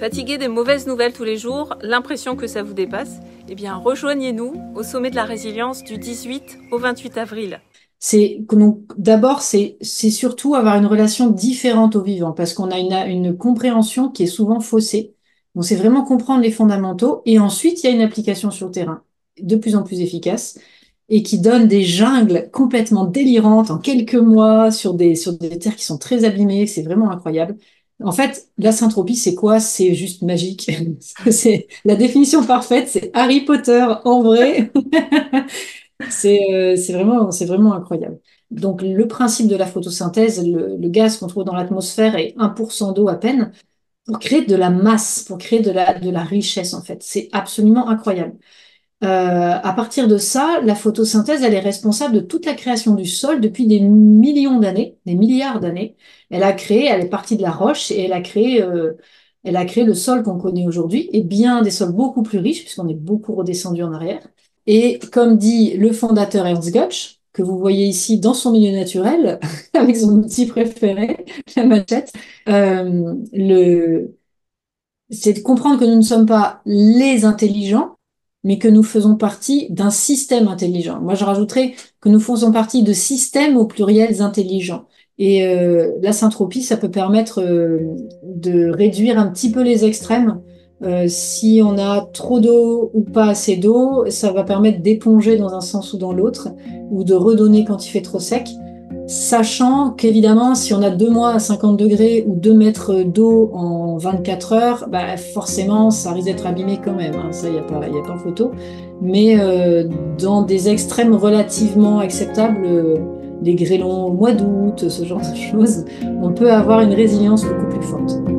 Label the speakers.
Speaker 1: Fatigué des mauvaises nouvelles tous les jours, l'impression que ça vous dépasse? Eh bien, rejoignez-nous au sommet de la résilience du 18 au 28 avril.
Speaker 2: D'abord, c'est surtout avoir une relation différente au vivant, parce qu'on a une compréhension qui est souvent faussée. Donc, c'est vraiment comprendre les fondamentaux. Et ensuite, il y a une application sur le terrain de plus en plus efficace et qui donne des jungles complètement délirantes en quelques mois sur des terres qui sont très abîmées. C'est vraiment incroyable. En fait, la syntropie, c'est quoi? C'est juste magique. C'est la définition parfaite, c'est Harry Potter en vrai. C'est vraiment incroyable. Donc, le principe de la photosynthèse, le gaz qu'on trouve dans l'atmosphère est 1% d'eau à peine, pour créer de la masse, pour créer de la richesse, en fait. C'est absolument incroyable. À partir de ça, la photosynthèse, elle est responsable de toute la création du sol depuis des millions d'années, des milliards d'années. Elle est partie de la roche et elle a créé le sol qu'on connaît aujourd'hui et bien des sols beaucoup plus riches puisqu'on est beaucoup redescendu en arrière. Et comme dit le fondateur Ernst Götz, que vous voyez ici dans son milieu naturel, avec son outil préféré, la machette, c'est de comprendre que nous ne sommes pas les intelligents, mais que nous faisons partie d'un système intelligent. Moi, je rajouterais que nous faisons partie de systèmes au pluriel intelligents. Et la syntropie, ça peut permettre de réduire un petit peu les extrêmes. Si on a trop d'eau ou pas assez d'eau, ça va permettre d'éponger dans un sens ou dans l'autre, ou de redonner quand il fait trop sec. Sachant qu'évidemment, si on a 2 mois à 50 degrés ou 2 mètres d'eau en 24 heures, bah forcément, ça risque d'être abîmé quand même, hein. Ça, il y a pas photo. Mais dans des extrêmes relativement acceptables, les grêlons au mois d'août, ce genre de choses, on peut avoir une résilience beaucoup plus forte.